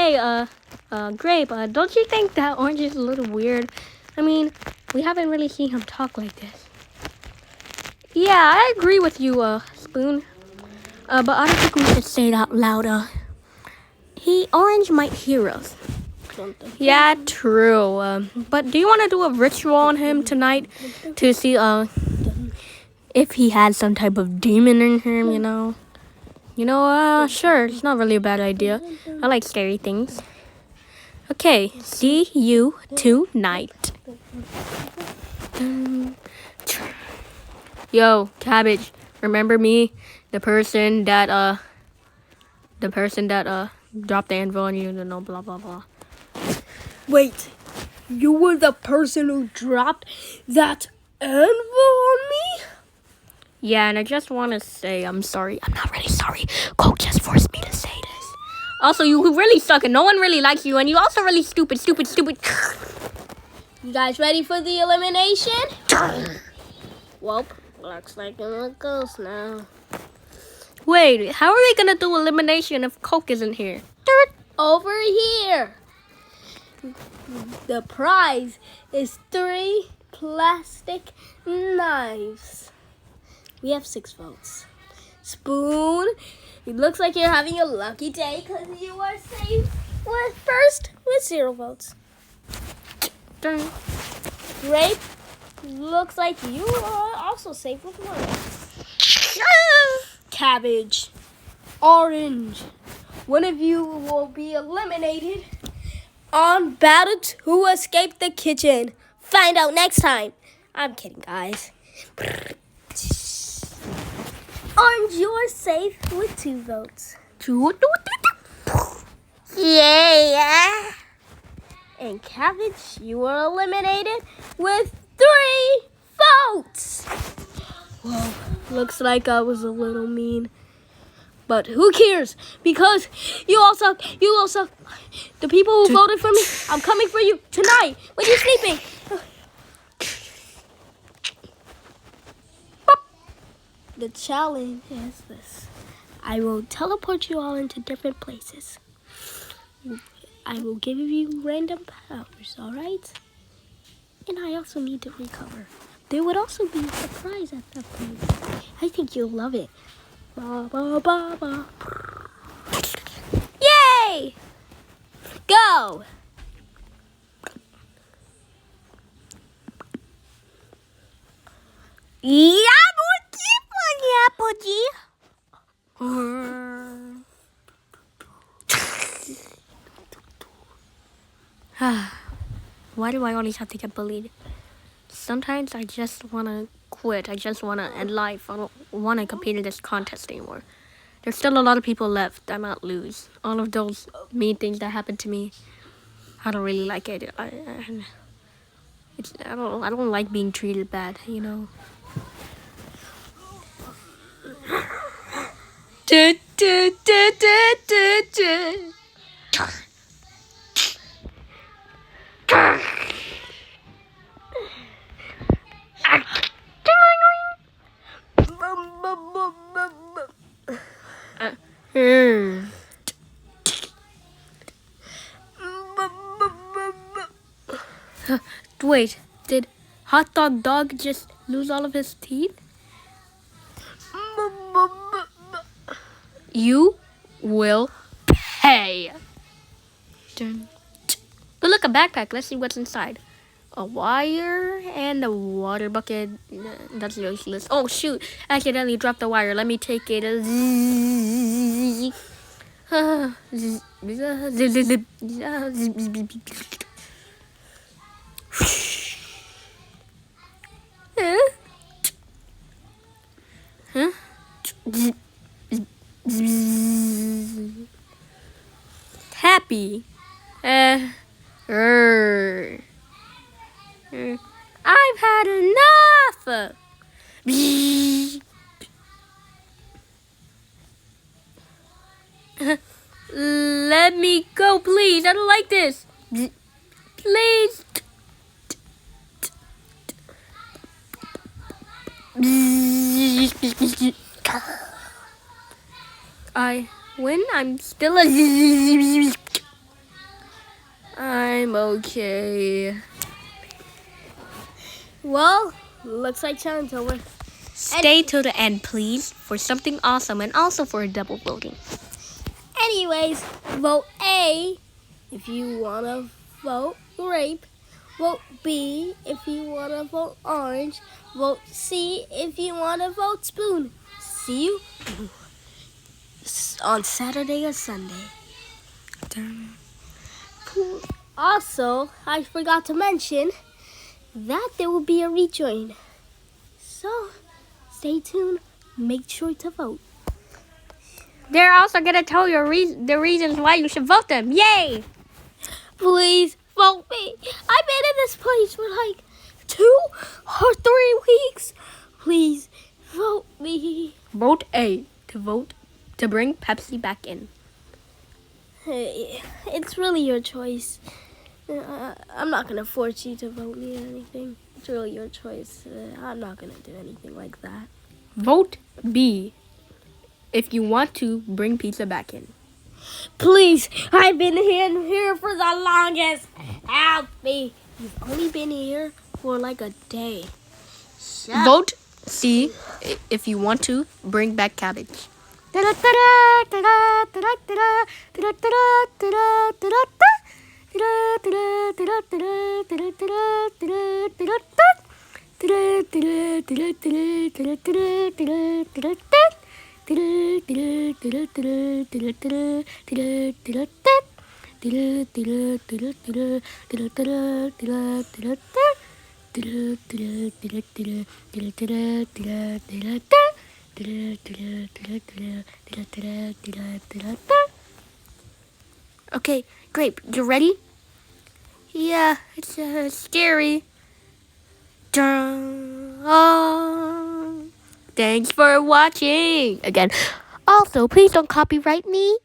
Hey, Grape, don't you think that orange is a little weird? I mean, we haven't really seen him talk like this. Yeah, I agree with you, Spoon. But I don't think we should say it out loud. Orange might hear us. Yeah, true. But do you want to do a ritual on him tonight to see, if he had some type of demon in him, you know? Sure, it's not really a bad idea. I like scary things. Okay, see you tonight. Yo, Cabbage, remember me? The person that dropped the anvil on you, blah, blah, blah. Wait, you were the person who dropped that anvil on me? Yeah, and I just want to say I'm sorry. I'm not really sorry. Coke just forced me to say this. Also, you really suck and no one really likes you, and you also really stupid. You guys ready for the elimination? Well, looks like it goes now. Wait, how are they gonna do elimination if Coke isn't here? Over here. The prize is 3 plastic knives. We have 6 votes. Spoon, it looks like you're having a lucky day because you are safe with first with 0 votes. Grape, looks like you are also safe with 1 vote. Cabbage, Orange, one of you will be eliminated on Battle to Escape the Kitchen. Find out next time. I'm kidding, guys. Orange, you are safe with 2 votes. Yeah. And Cabbage, you are eliminated with 3 votes. Whoa, looks like I was a little mean. But who cares? Because you all suck. The people who voted for me, I'm coming for you tonight when you're sleeping. The challenge is this. I will teleport you all into different places. I will give you random powers, alright? And I also need to recover. There would also be a surprise at that place. I think you'll love it. Ba, ba, ba, ba. Yay! Go! Why do I always have to get bullied? Sometimes I just want to quit. I just want to end life. I don't want to compete in this contest anymore. There's still a lot of people left. I might lose. All of those mean things that happened to me, I don't really like it. I don't like being treated bad, you know. Wait, did Hot Dog just lose all of his teeth? You will pay. But look, a backpack. Let's see what's inside. A wire and a water bucket. That's useless. Oh, shoot. I accidentally dropped the wire. Let me take it. Happy. I've had enough. Let me go, please. I don't like this. Please. I win. I'm still a I'm okay. Well, looks like challenge over. Stay till the end, please, for something awesome and also for double voting. Anyways, vote A if you want to vote grape. Vote B if you want to vote orange. Vote C if you want to vote spoon. See you on Saturday or Sunday. Also, I forgot to mention that there will be a rejoin. So, stay tuned. Make sure to vote. They're also gonna tell you the reasons why you should vote them. Yay! Please vote me. I've been in this place for like 2 or 3 weeks. Please vote me. Vote A to bring Pepsi back in. Hey, it's really your choice. I'm not gonna force you to vote me or anything. It's really your choice. I'm not gonna do anything like that. Vote B if you want to bring pizza back in. Please, I've been here for the longest. Help me. You've only been here for like a day. Vote C if you want to bring back cabbage. Okay, Grape, you ready? Yeah, it's scary. Dun, oh. Thanks for watching. Again. Also, please don't copyright me.